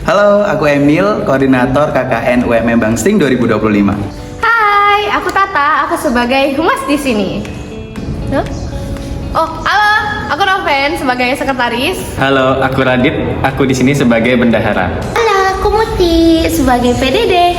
Halo, aku Emil, koordinator KKN UMM Bangsering 2025. Hai, aku Tata, aku sebagai humas di sini. Huh? Oh, halo, aku Noven sebagai sekretaris. Halo, aku Radit. Aku di sini sebagai bendahara. Halo, aku Muti sebagai PDD.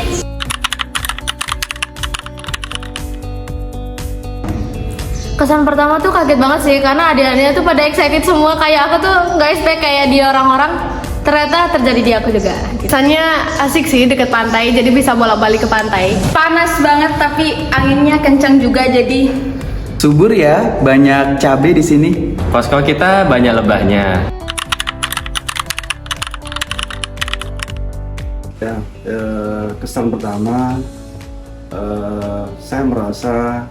Kesan pertama tuh kaget banget sih, karena adik-adiknya tuh pada excited semua. Kayak aku tuh nggak expect kayak dia orang-orang, ternyata terjadi di aku juga. Kesannya asik sih, deket pantai, jadi bisa bolak-balik ke pantai. Panas banget tapi anginnya kencang juga, jadi Subur ya, banyak cabai di sini. Posko kita banyak lebahnya. Ya, kesan pertama, saya merasa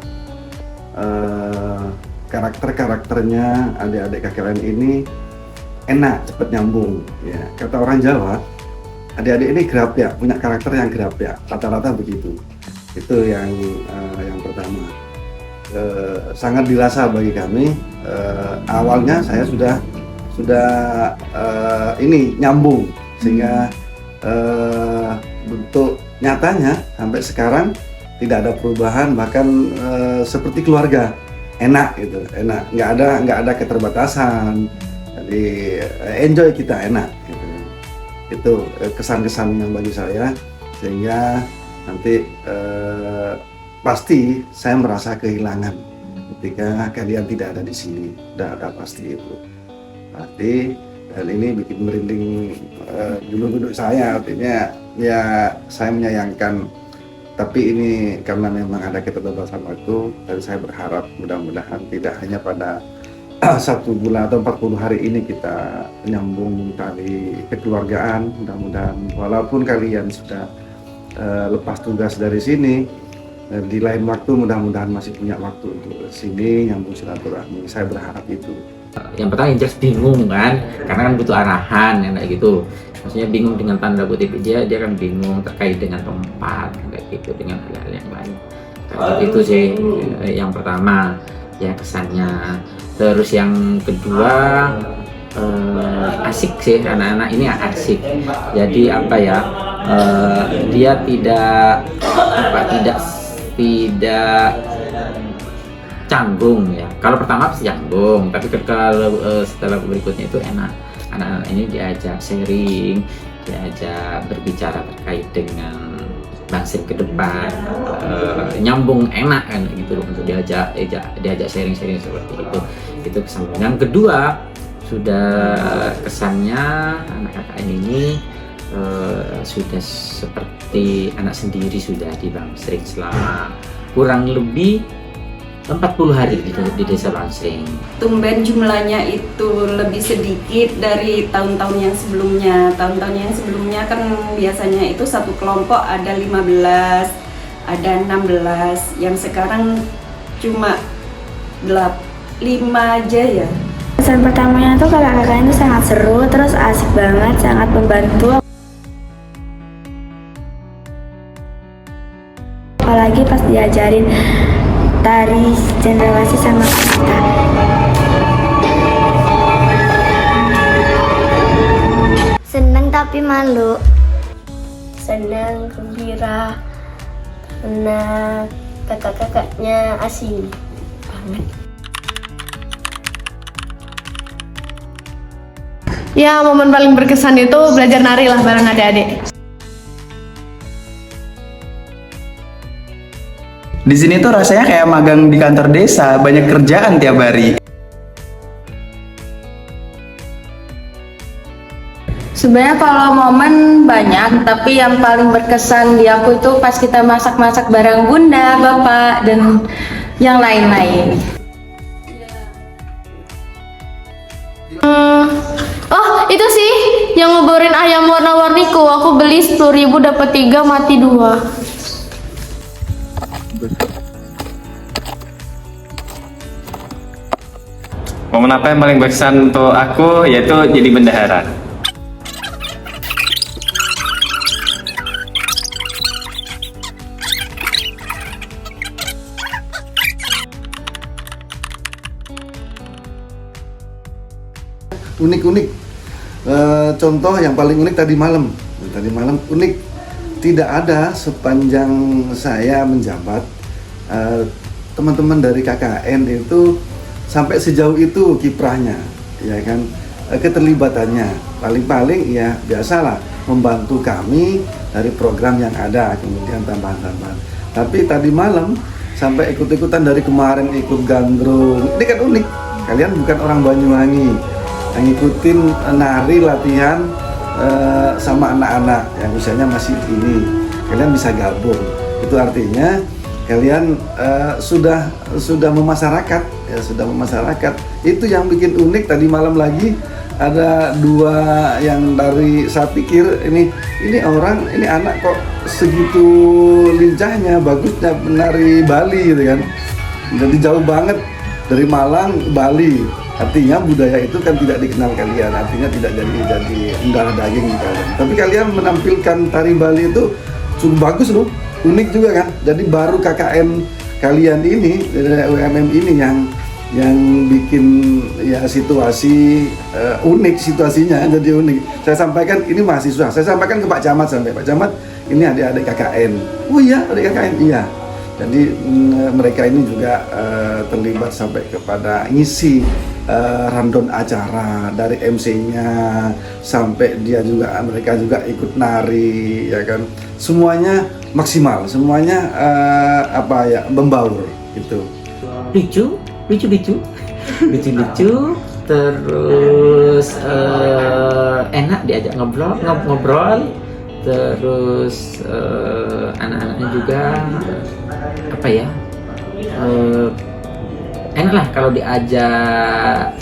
karakternya adik-adik KKN ini enak, cepat nyambung. Ya, kata orang Jawa, adik-adik ini gerap ya, punya karakter yang gerap ya, rata-rata begitu. Itu yang pertama. Sangat dirasa bagi kami. Awalnya saya sudah ini nyambung, sehingga bentuk nyatanya sampai sekarang tidak ada perubahan, bahkan seperti keluarga, enak gitu, enak, nggak ada keterbatasan, jadi enjoy kita, enak gitu. Itu kesan-kesan yang bagi saya, sehingga nanti pasti saya merasa kehilangan ketika kalian tidak ada di sini, ada pasti itu pasti. Dan ini bikin merinding duduk saya, artinya ya saya menyayangkan, tapi ini karena memang ada keterbatasan waktu, dan saya berharap mudah-mudahan tidak hanya pada 1 bulan atau 40 hari ini kita menyambung tali kekeluargaan. Mudah-mudahan walaupun kalian sudah lepas tugas dari sini, di lain waktu mudah-mudahan masih punya waktu untuk sini nyambung silaturahmi. Saya berharap itu. Yang pertama yang jelas bingung kan, karena kan butuh arahan yang kayak gitu. Maksudnya bingung dengan tanda kutip, dia kan bingung terkait dengan tempat kayak gitu, dengan hal-hal yang lain. Itu sih yang pertama ya kesannya. Terus yang kedua asik sih, anak-anak ini asik. Jadi apa ya, dia tidak canggung ya. Kalau pertama pasti canggung, tapi kalau setelah berikutnya itu enak. Anak-anak ini diajak sharing, diajak berbicara terkait dengan Bangsering ke depan, nyambung, enak kan gitu loh, untuk diajak sharing-sharing seperti itu. Itu kesan. Yang kedua, sudah kesannya anak KKN ini sudah seperti anak sendiri sudah di Bangsering selama kurang lebih 40 hari di desa Bangsering. tumben jumlahnya itu lebih sedikit dari tahun-tahun yang sebelumnya. Tahun-tahun yang sebelumnya kan biasanya itu satu kelompok ada 15, ada 16, yang sekarang cuma 5 aja ya. Kesan pertamanya tuh kakak-kakaknya itu sangat seru, terus asik banget, sangat membantu. Apalagi pas diajarin tari cendrawasih sama kita. Senang tapi malu. Senang, gembira, karena kakak-kakaknya asing banget. Ya, momen paling berkesan itu belajar nari lah bareng adik-adik. Di sini tuh rasanya kayak magang di kantor desa, banyak kerjaan tiap hari. Sebenarnya kalau momen banyak, tapi yang paling berkesan di aku itu pas kita masak-masak bareng Bunda, Bapak, dan yang lain-lain. Oh, itu sih yang ngoborin ayam warna-warniku. Aku beli 10.000 dapat 3, mati 2. Momen apa yang paling berkesan untuk aku, yaitu jadi bendahara. Unik-unik. Contoh yang paling unik tadi malam, tadi malam unik. Tidak ada sepanjang saya menjabat teman-teman dari KKN itu sampai sejauh itu kiprahnya, ya kan, keterlibatannya. Paling-paling ya biasalah membantu kami dari program yang ada, kemudian tambahan-tambahan. Tapi tadi malam sampai ikut-ikutan dari kemarin ikut gandrung. Ini kan unik. Kalian bukan orang Banyuwangi yang ngikutin nari latihan sama anak-anak yang usianya masih ini. Kalian bisa gabung. Itu artinya kalian sudah memasyarakat, ya sudah memasyarakat. Itu yang bikin unik. Tadi malam lagi ada 2 yang dari, saya pikir ini anak kok segitu lincahnya, bagusnya menari Bali gitu kan. Jadi jauh banget dari Malang ke Bali. Artinya budaya itu kan tidak dikenal kalian, artinya tidak jadi darah daging di kalian. Tapi kalian menampilkan tari Bali itu cukup bagus loh, unik juga kan. Jadi baru KKN kalian ini, UMM ini yang bikin ya situasi unik, situasinya jadi unik. Saya sampaikan ini mahasiswa, saya sampaikan ke Pak Camat, sampai Pak Camat ini adik-adik KKN. Oh iya, adik KKN, iya. Jadi mereka ini juga terlibat sampai kepada ngisi rundown acara, dari MC-nya sampai mereka juga ikut nari, ya kan. Semuanya maksimal, semuanya membaur gitu. Lucu, terus enak diajak ngobrol, terus anak-anaknya juga enak lah kalau diajak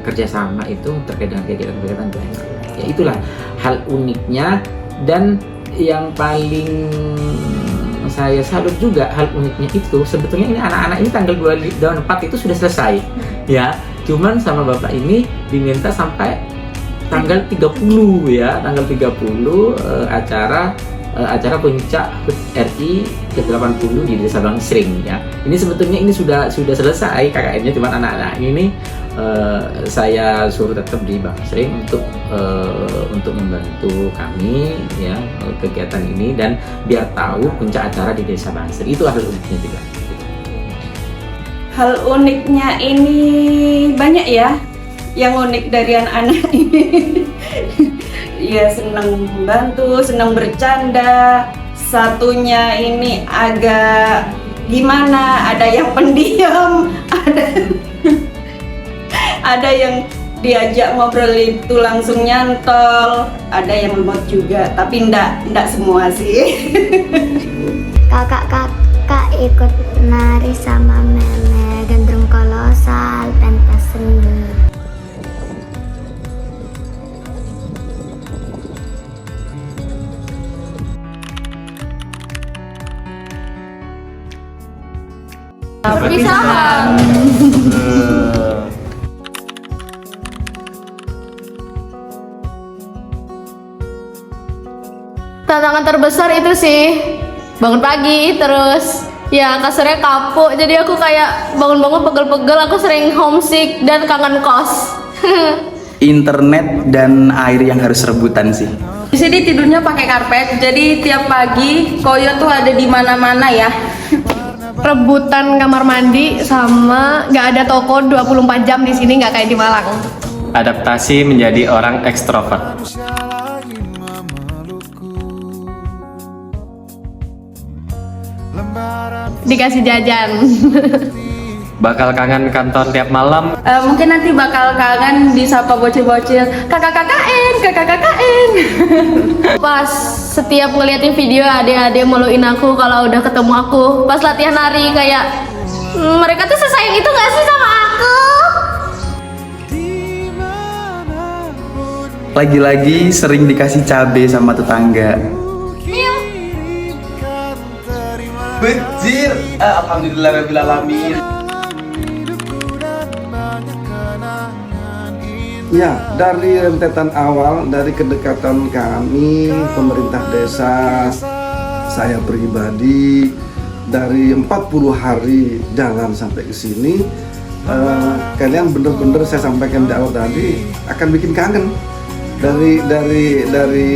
kerjasama itu terkait dengan kegiatan-kegiatan itu enak. Ya itulah hal uniknya, dan yang paling saya salut juga hal uniknya itu sebetulnya ini anak-anak ini tanggal 24 itu sudah selesai ya, cuman sama bapak ini diminta sampai tanggal 30 ya, tanggal 30 acara puncak HUT RI ke-80 di Desa Bangsering ya. Ini sebetulnya ini sudah selesai KKN-nya, cuman anak-anak ini saya suruh tetap di Bangsering untuk membantu kami ya kegiatan ini, dan biar tahu puncak acara di Desa Bangsering. Itu hal uniknya juga. Hal uniknya ini banyak ya, yang unik dari anak-anak ini. Ya senang membantu, senang bercanda. Satunya ini agak gimana, ada yang pendiam, ada yang diajak ngobrol itu langsung nyantol, ada yang lemot juga, tapi ndak semua sih. Kakak ikut nari sama meme, gandrung kolosal, pentas seni. Perpisahan. Tantangan terbesar itu sih bangun pagi, terus ya kasurnya kapuk, jadi aku kayak bangun-bangun pegel-pegel, aku sering homesick dan kangen kos. Internet dan air yang harus rebutan sih. Di sini tidurnya pakai karpet, jadi tiap pagi koyo tuh ada di mana-mana ya. Rebutan kamar mandi, sama nggak ada toko 24 jam di sini, nggak kayak di Malang. Adaptasi menjadi orang ekstrovert. Dikasih jajan. Bakal kangen kantor tiap malam. Mungkin nanti bakal kangen disapa bocil-bocil, kakak KKN. Pas setiap ngeliatin video adik-adik meluin aku kalau udah ketemu aku pas latihan nari, kayak mereka tuh sesayang itu nggak sih sama aku? Lagi-lagi sering dikasih cabe sama tetangga. Bejir, alhamdulillahirrahmanirrahim. Ya, dari rentetan awal, dari kedekatan kami, pemerintah desa, saya pribadi, dari 40 hari jalan sampai ke sini, kalian bener-bener saya sampaikan di awal tadi akan bikin kangen dari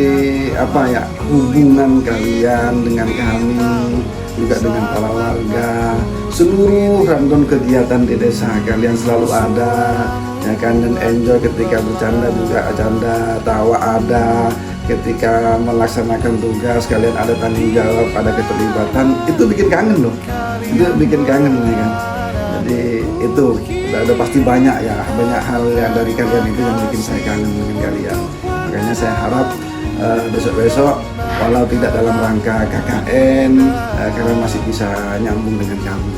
apa ya, hubungan kalian dengan kami, juga dengan para warga, seluruh rangkaian kegiatan di desa kalian selalu ada, ya kan, dan enjoy ketika bercanda juga canda, tawa ada, ketika melaksanakan tugas kalian ada tanggung jawab, ada keterlibatan, itu bikin kangen loh, itu bikin kangen ya kan. Jadi itu ada pasti banyak hal yang dari kalian itu yang bikin saya kangen dengan kalian. Makanya saya harap besok-besok walau tidak dalam rangka KKN, kalian masih bisa nyambung dengan kami.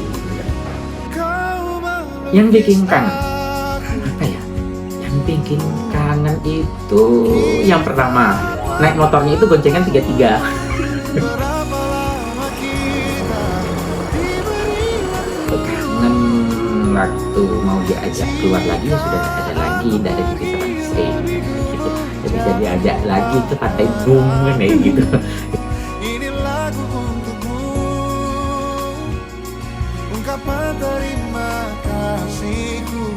Yang bikin kangen apa ya? Yang bikin kangen itu yang pertama, naik motornya itu goncengan 3-3. Kangen waktu mau diajak keluar lagi sudah tidak ada lagi, tidak ada di desa Bangsering gitu. Jadi bisa diajak lagi ke pantai Bunga nih gitu. Ini lagu untukmu, ungkapan terima kasihku.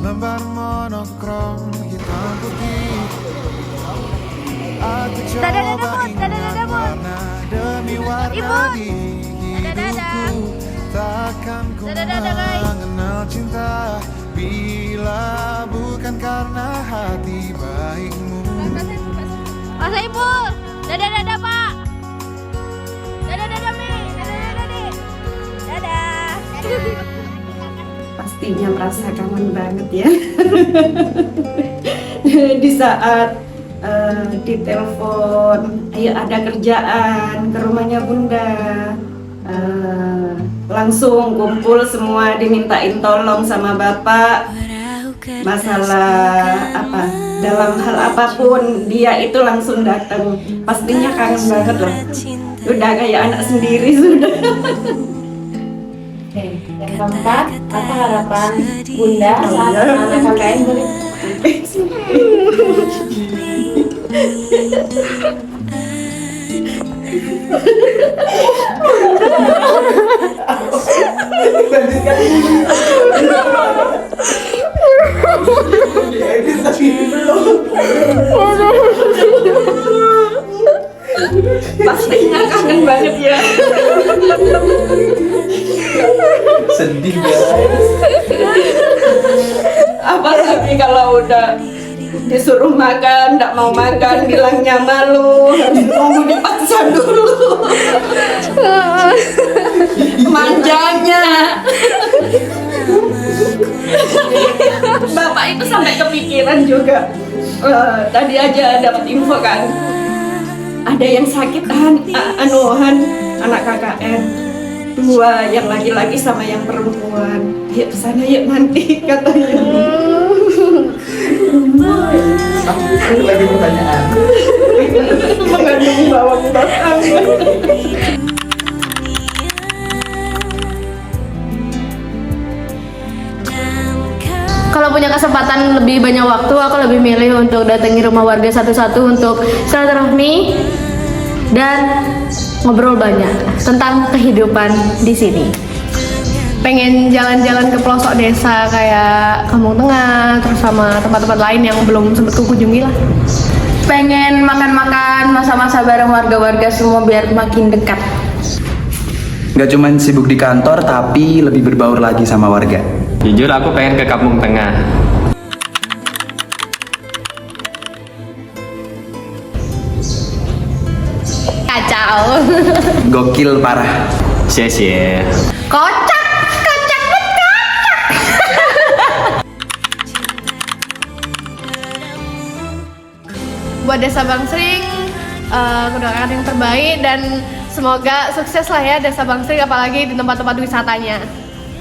Lembar monokrom hitam putih, aku coba ingat warna demi warna di hidupku. Takkan ku mengenal cinta bila bukan karena hati baikmu. Masa Ibu, dadah Pak. Dadah nih, dadah nih. Dadah. Pastinya merasa kangen banget ya. Di saat ditelepon, ayo ada kerjaan ke rumahnya Bunda, langsung kumpul semua dimintain tolong sama Bapak masalah apa, dalam hal apapun dia itu langsung datang. Pastinya kangen banget lah, udah kayak anak sendiri sudah. Oke, yang keempat, apa harapan Bunda saat anak KKN boleh? Pastinya kangen banget ya. Sedih guys. Apalagi kalau udah disuruh makan, nggak mau makan, bilangnya malu, harus nunggu dipaksa dulu. Manjanya. Bapak itu sampai kepikiran juga. Tadi aja dapat info kan, ada yang sakit anuhan anak KKN, 2 yang laki-laki sama yang perempuan. Yuk kesana yuk nanti katanya. Lagi pertanyaan. Mengandung bawang batang. Kalau punya kesempatan lebih banyak waktu, aku lebih milih untuk datangi rumah warga satu-satu untuk silaturahmi dan ngobrol banyak tentang kehidupan di sini. Pengen jalan-jalan ke pelosok desa kayak Kampung Tengah, terus sama tempat-tempat lain yang belum sempat kukunjungi lah. Pengen makan-makan masa-masa bareng warga-warga semua biar makin dekat. Gak cuman sibuk di kantor, tapi lebih berbaur lagi sama warga. Jujur aku pengen ke Kampung Tengah. Kacau. Gokil parah. Sia-sia. Kocak bet kocak. Buat Desa Bangsering, aku doakan yang terbaik dan semoga sukses lah ya Desa Bangsering, apalagi di tempat-tempat wisatanya.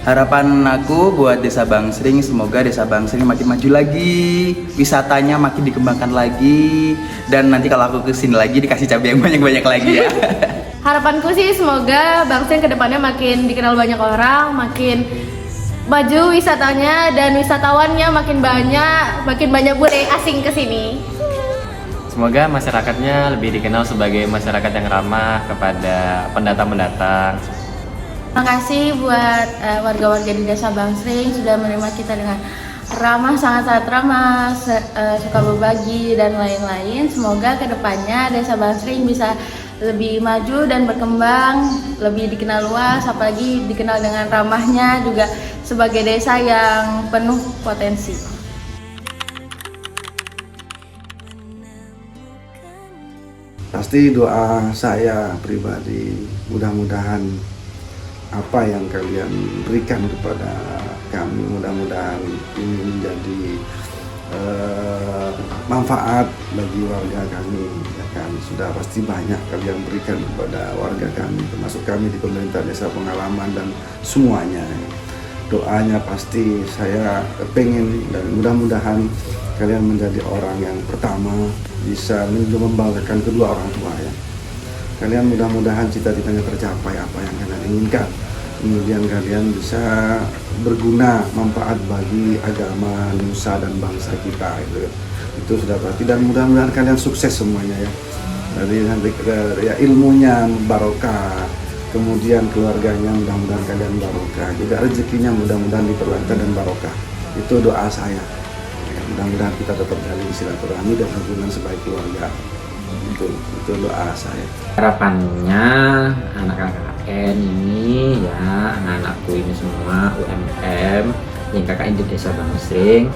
Harapan aku buat Desa Bangsering, semoga Desa Bangsering makin maju lagi, wisatanya makin dikembangkan lagi, dan nanti kalau aku kesini lagi dikasih cabai yang banyak-banyak lagi ya. Harapanku sih semoga Bangsering kedepannya makin dikenal banyak orang, makin maju wisatanya dan wisatawannya makin banyak bule asing kesini. Semoga masyarakatnya lebih dikenal sebagai masyarakat yang ramah kepada pendatang-pendatang. Terima kasih buat warga-warga di Desa Bangsring sudah menerima kita dengan ramah, sangat-sangat ramah, suka berbagi dan lain-lain. Semoga kedepannya Desa Bangsring bisa lebih maju dan berkembang, lebih dikenal luas, apalagi dikenal dengan ramahnya juga sebagai desa yang penuh potensi. Pasti doa saya pribadi, mudah-mudahan apa yang kalian berikan kepada kami, mudah-mudahan ini menjadi manfaat bagi warga kami, ya kan. Sudah pasti banyak kalian berikan kepada warga kami, termasuk kami di pemerintah desa, pengalaman dan semuanya. Doanya pasti saya pengen dan mudah-mudahan kalian menjadi orang yang pertama bisa membanggakan kedua orang tua ya. Kalian mudah-mudahan cita-citanya tercapai apa yang kalian inginkan. Kemudian kalian bisa berguna, manfaat bagi agama, nusa dan bangsa kita itu sudah pasti, dan mudah-mudahan kalian sukses semuanya ya. Dari nanti ya ilmunya barokah, kemudian keluarganya mudah-mudahan kalian barokah, juga rezekinya mudah-mudahan diperlancar dan barokah. Itu doa saya. Ya, mudah-mudahan kita tetap jalin silaturahmi dan hubungan sebaik keluarga. Itu doa saya. Harapannya anak KKN ini ya, anak-anakku ini semua UMM yang KKN di Desa Bangsring,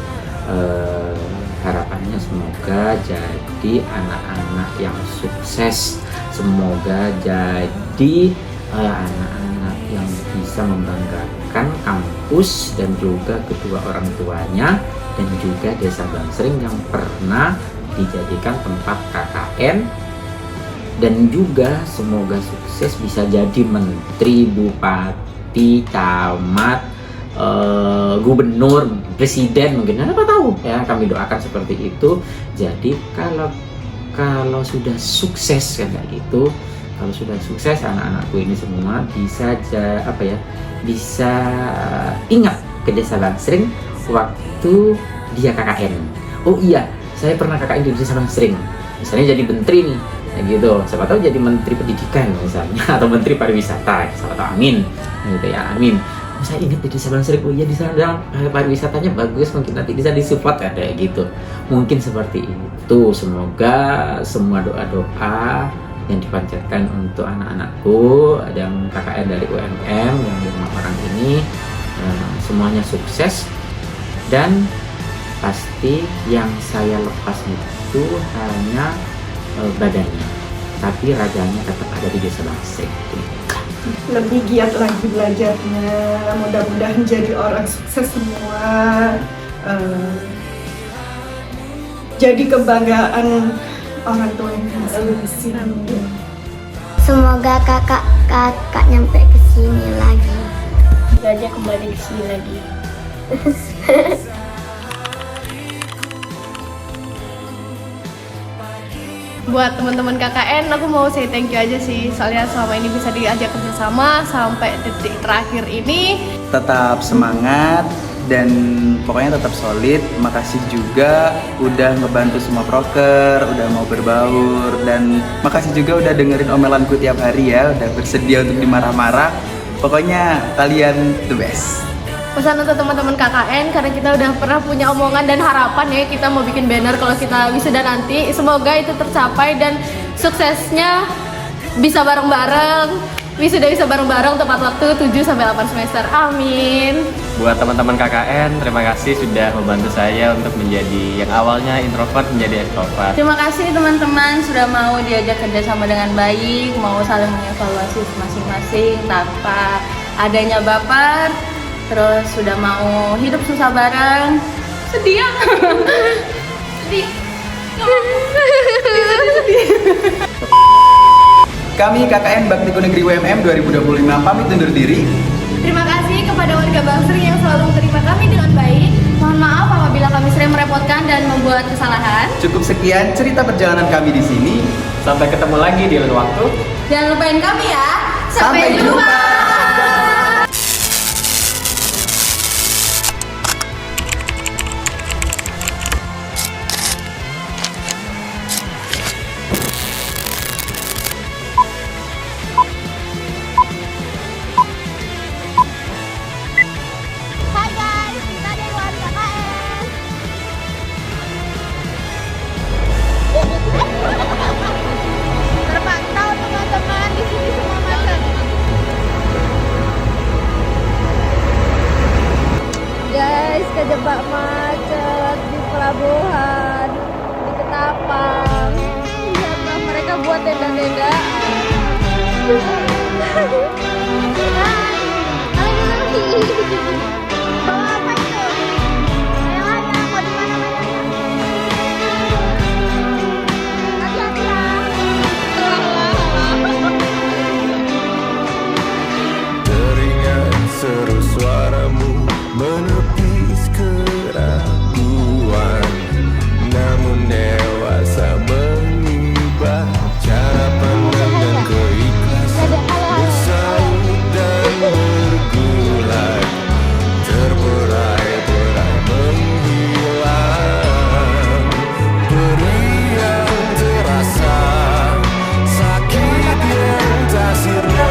harapannya semoga jadi anak-anak yang sukses, semoga jadi anak-anak yang bisa membanggakan kampus dan juga kedua orang tuanya dan juga Desa Bangsring yang pernah dijadikan tempat KKN, dan juga semoga sukses bisa jadi menteri, bupati, camat, gubernur, presiden mungkin, apa tahu ya, kami doakan seperti itu. Jadi kalau sudah sukses kayak gitu, kalau sudah sukses anak-anakku ini semua bisa bisa ingat ke Desa Bangsring waktu dia KKN. Oh iya, saya pernah KKN di Desa Bangsring, misalnya jadi menteri nih, ya gitu. Siapa tahu jadi menteri pendidikan misalnya, atau menteri pariwisata, siapa tahu, amin, gitu ya, amin. Saya ingat di Desa Bangsring, oh iya di sana pariwisatanya bagus, mungkin nanti bisa disupport ya, kayak gitu. Mungkin seperti itu. Semoga semua doa-doa yang dipanjatkan untuk anak-anakku yang KKN dari UMM yang 5 orang ini semuanya sukses, dan pasti yang saya lepas itu hanya badannya, tapi raganya tetap ada di Desa Bangsring. Lebih giat lagi belajarnya, mudah-mudahan jadi orang sukses semua, jadi kebanggaan orang tua yang di sini. Semoga kakak nyampe ke sini lagi. Raja kembali ke sini lagi. Buat teman-teman KKN, aku mau say thank you aja sih, soalnya selama ini bisa diajak kerjasama sampai detik terakhir ini. Tetap semangat dan pokoknya tetap solid. Makasih juga udah ngebantu semua proker, udah mau berbaur, dan makasih juga udah dengerin omelanku tiap hari ya, udah bersedia untuk dimarah-marah. Pokoknya kalian the best. Pesan untuk teman-teman KKN, karena kita udah pernah punya omongan dan harapan ya, kita mau bikin banner kalau kita wisuda nanti. Semoga itu tercapai dan suksesnya bisa bareng-bareng, wisuda bisa bareng-bareng tepat waktu 7-8 semester. Amin. Buat teman-teman KKN, terima kasih sudah membantu saya untuk menjadi yang awalnya introvert menjadi extrovert. Terima kasih teman-teman sudah mau diajak kerjasama dengan baik, mau saling mengevaluasi masing-masing tanpa adanya baper, terus sudah mau hidup susah bareng. Sedih ya? Sedih. Kami KKN Baktiku Negeri UMM 2025 pamit undur diri. Terima kasih kepada warga Bangsring yang selalu menerima kami dengan baik. Mohon maaf apabila kami sering merepotkan dan membuat kesalahan. Cukup sekian cerita perjalanan kami di sini. Sampai ketemu lagi di lain waktu. Jangan lupain kami ya. Sampai jumpa. Teringat seru suaramu menepis keraguan, namun dewasa mengubah cara pandang dan keikhlasan, bersaut dan bergulat, terberai-berai menghilang, beri yang terasa, sakit yang tak sirna.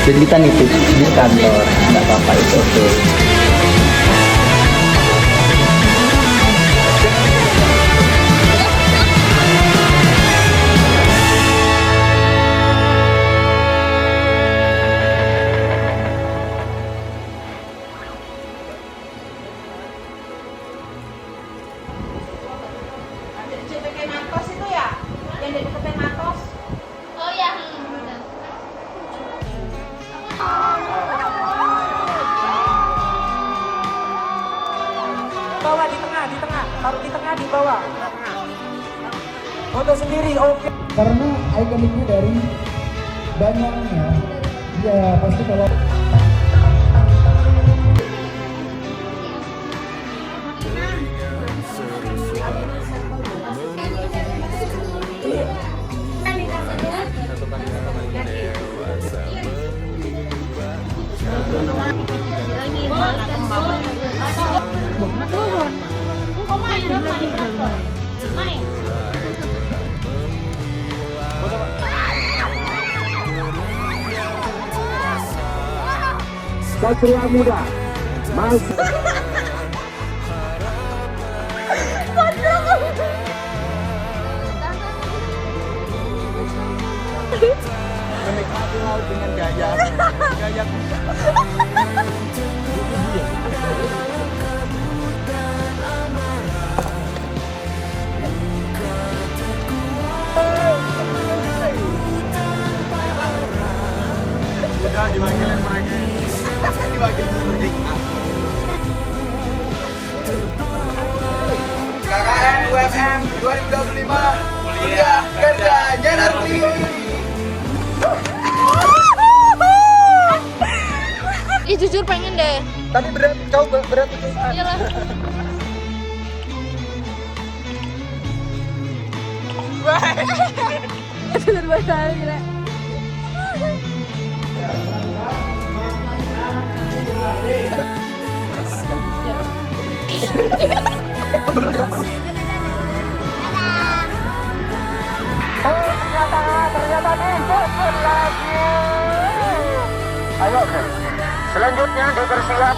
Jadi kita nitip di kantor, nggak apa-apa, itu oke. Bawah di tengah, taruh di tengah, di bawah. Foto sendiri, oke. Karena ikoniknya dari banyaknya, ya pasti kalau Kok Satria Muda masih Menikmati laut dengan gaya udah diwakilin mereka. KKN UMM 2025 kuliah kerja Jenarti. Ih jujur pengen deh. tapi berat, kau berat itu. Iyalah. Bener banget gila. Ternyata dijemput lagi. Ayo, selanjutnya dipersiap.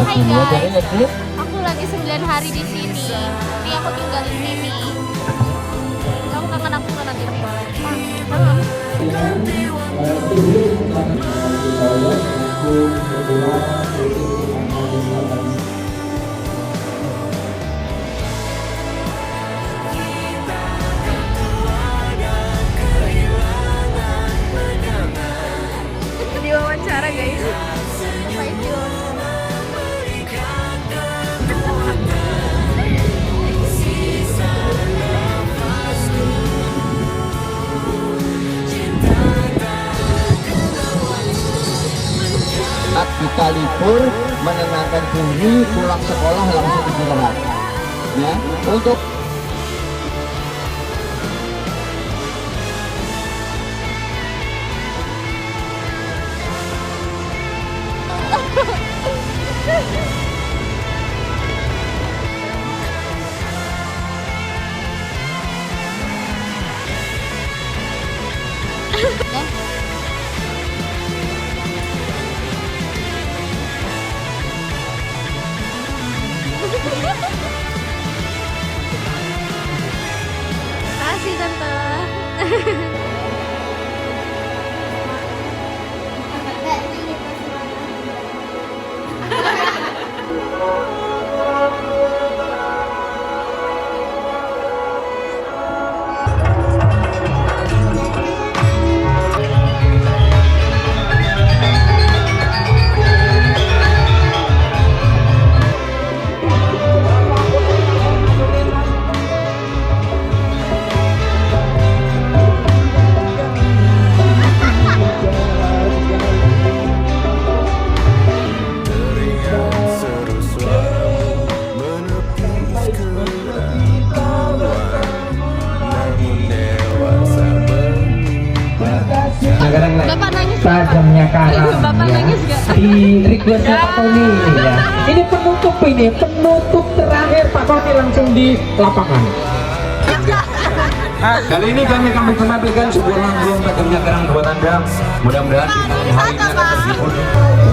Hai guys, aku lagi 9 hari di sini. Ini aku tinggal di sini. Kamu kangen aku kan nanti? Di wawancara guys. Apa itu? Saat kita libur menenangkan diri, pulang sekolah langsung istirahat ya untuk Kasih tante. Bapak nangis. tajamnya karang Bapak ya. nangis gak? Di requestnya Pak Tony ya. Ini penutup terakhir Pak Tony langsung di lapangan. Kali ini kami akan menampilkan sebuah lagu tajamnya karang buat Anda. Mudah-mudahan di malam hari ini akan terhibur.